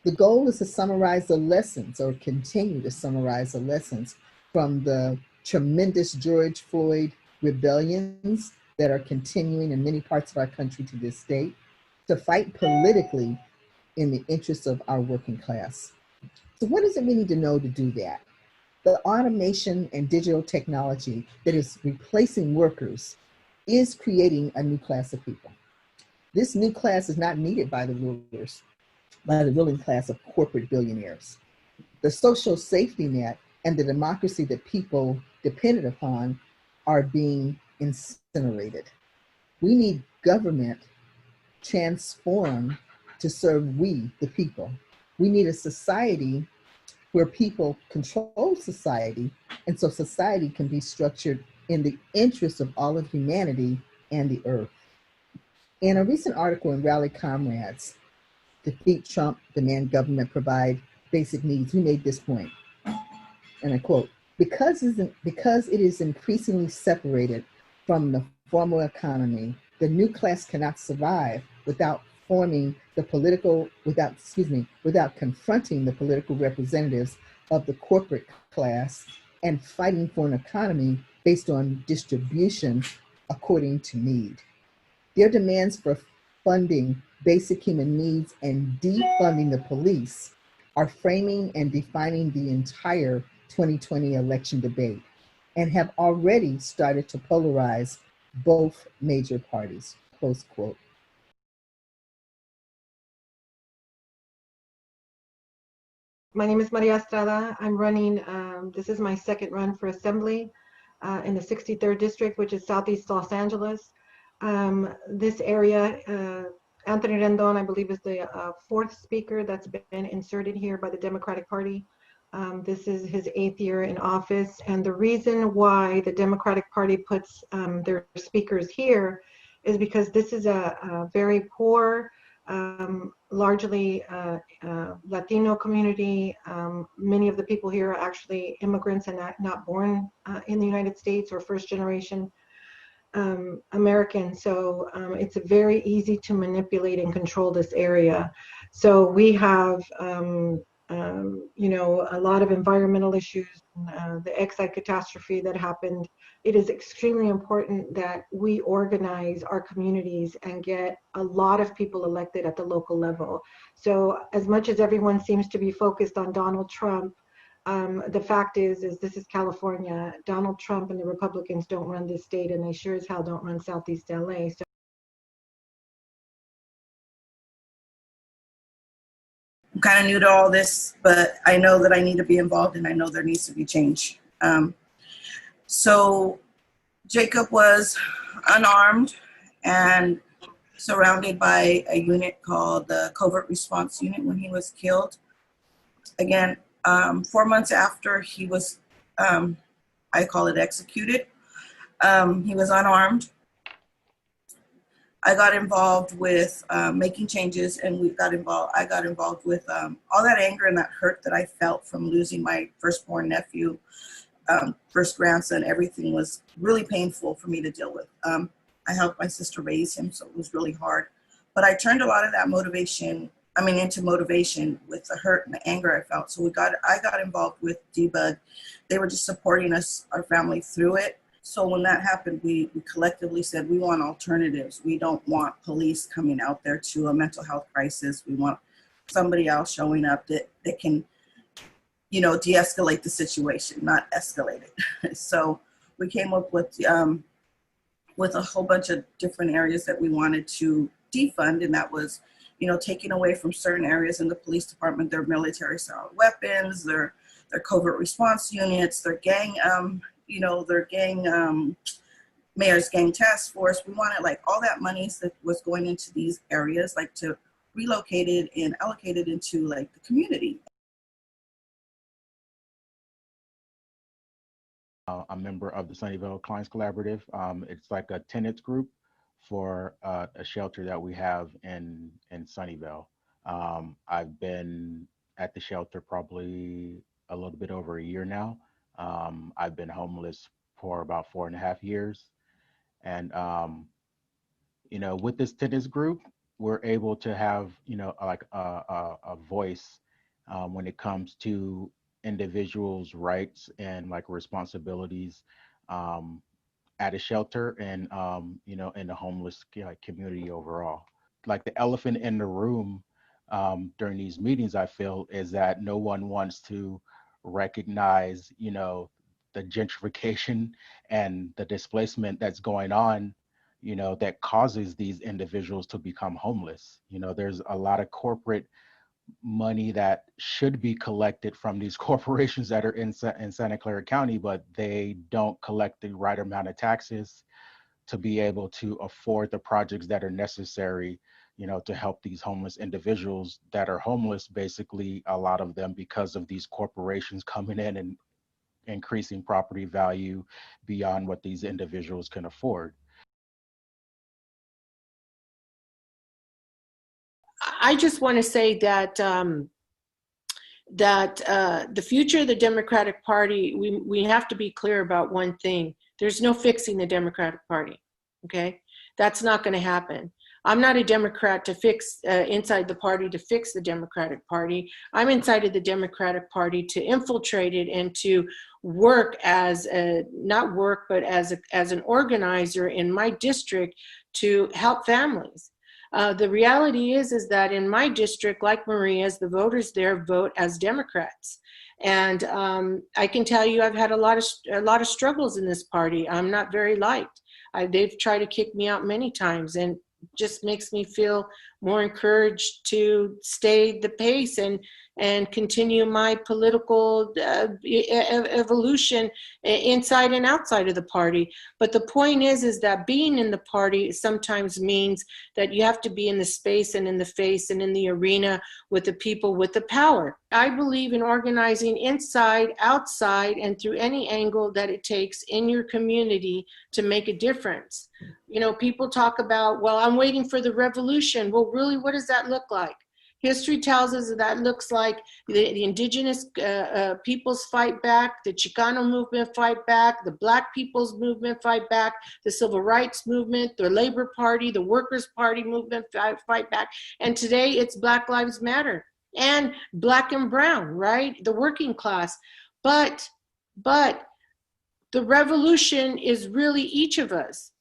The goal is to summarize the lessons or continue to summarize the lessons from the tremendous George Floyd rebellions that are continuing in many parts of our country to this date, to fight politically in the interests of our working class. So what does it we need to know to do that? The automation and digital technology that is replacing workers is creating a new class of people. This new class is not needed by the rulers, by the ruling class of corporate billionaires. The social safety net and the democracy that people depended upon are being incinerated. We need government transformed to serve we, the people. We need a society where people control society, and so society can be structured in the interest of all of humanity and the earth. In a recent article in Rally Comrades, Defeat Trump, Demand Government Provide Basic Needs, we made this point, and I quote, because it is increasingly separated from the formal economy, the new class cannot survive without without confronting the political representatives of the corporate class and fighting for an economy based on distribution according to need. Their demands for funding basic human needs and defunding the police are framing and defining the entire 2020 election debate and have already started to polarize both major parties, close quote. My name is Maria Estrada. I'm running, this is my second run for assembly in the 63rd district, which is Southeast Los Angeles. This area, Anthony Rendon, I believe, is the fourth speaker that's been inserted here by the Democratic Party. This is his 8th year in office. And the reason why the Democratic Party puts their speakers here is because this is a very poor, largely Latino community. Many of the people here are actually immigrants and not born in the United States or first generation American. So it's very easy to manipulate and control this area. So we have, you know, a lot of environmental issues, the Exide catastrophe that happened. It is extremely important that we organize our communities and get a lot of people elected at the local level. So as much as everyone seems to be focused on Donald Trump, the fact is this is California. Donald Trump and the Republicans don't run this state, and they sure as hell don't run Southeast LA. So I'm kind of new to all this, but I know that I need to be involved and I know there needs to be change. So Jacob was unarmed and surrounded by a unit called the Covert Response Unit when he was killed. Again, 4 months after he was, I call it executed, he was unarmed. I got involved with making changes, and I got involved with all that anger and that hurt that I felt from losing my firstborn nephew, first grandson. Everything was really painful for me to deal with. I helped my sister raise him, so it was really hard. But I turned a lot of that into motivation with the hurt and the anger I felt. So I got involved with Debug. They were just supporting us, our family, through it. So when that happened, we collectively said we want alternatives. We don't want police coming out there to a mental health crisis. We want somebody else showing up that can, you know, de-escalate the situation, not escalate it. So we came up with a whole bunch of different areas that we wanted to defund, and that was, you know, taking away from certain areas in the police department their military-style weapons, their covert response units, their gang, mayor's gang task force. We wanted like all that money that was going into these areas, like to relocate it and allocate it into like the community. I'm a member of the Sunnyvale Clients Collaborative. It's like a tenants group for a shelter that we have in Sunnyvale. I've been at the shelter probably a little bit over a year now. I've been homeless for about 4.5 years. And, you know, with this tenants group, we're able to have, like a voice when it comes to individuals' rights and like responsibilities um, at a shelter and, in the homeless like, community overall. Like the elephant in the room during these meetings, I feel, is that no one wants to recognize, the gentrification and the displacement that's going on, that causes these individuals to become homeless. There's a lot of corporate money that should be collected from these corporations that are in Santa Clara County, but they don't collect the right amount of taxes to be able to afford the projects that are necessary, to help these homeless individuals that are homeless, basically a lot of them because of these corporations coming in and increasing property value beyond what these individuals can afford. I just want to say that the future of the Democratic Party, we have to be clear about one thing. There's no fixing the Democratic Party, okay? That's not going to happen. I'm not a Democrat to fix inside the party to fix the Democratic Party. I'm inside of the Democratic Party to infiltrate it and to work as not work, but as an organizer in my district to help families. The reality is that in my district, like Maria's, the voters there vote as Democrats. And I can tell you, I've had a lot of struggles in this party. I'm not very liked. They've tried to kick me out many times, and just makes me feel more encouraged to stay the pace and continue my political evolution inside and outside of the party. But the point is that being in the party sometimes means that you have to be in the space and in the face and in the arena with the people with the power. I believe in organizing inside, outside, and through any angle that it takes in your community to make a difference. People talk about, well, I'm waiting for the revolution. Well, really, what does that look like? History tells us that looks like the indigenous peoples fight back, the Chicano movement fight back, the Black people's movement fight back, the Civil Rights movement, the Labor Party, the Workers' Party movement fight back. And today it's Black Lives Matter and Black and Brown, right? The working class. But the revolution is really each of us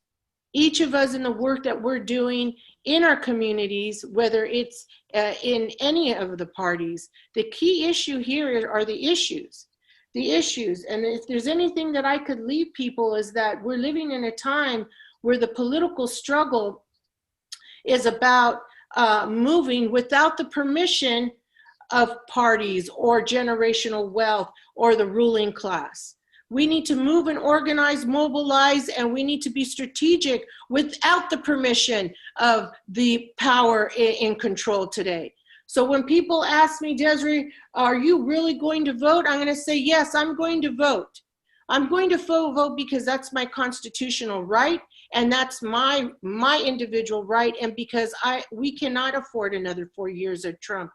in the work that we're doing in our communities, whether it's in any of the parties. The key issue here are the issues. And if there's anything that I could leave people is that we're living in a time where the political struggle is about moving without the permission of parties or generational wealth or the ruling class. We need to move and organize, mobilize, and we need to be strategic without the permission of the power in control today. So when people ask me, Desiree, are you really going to vote? I'm going to say, yes, I'm going to vote. I'm going to vote because that's my constitutional right, and that's my individual right, and because we cannot afford another 4 years of Trump.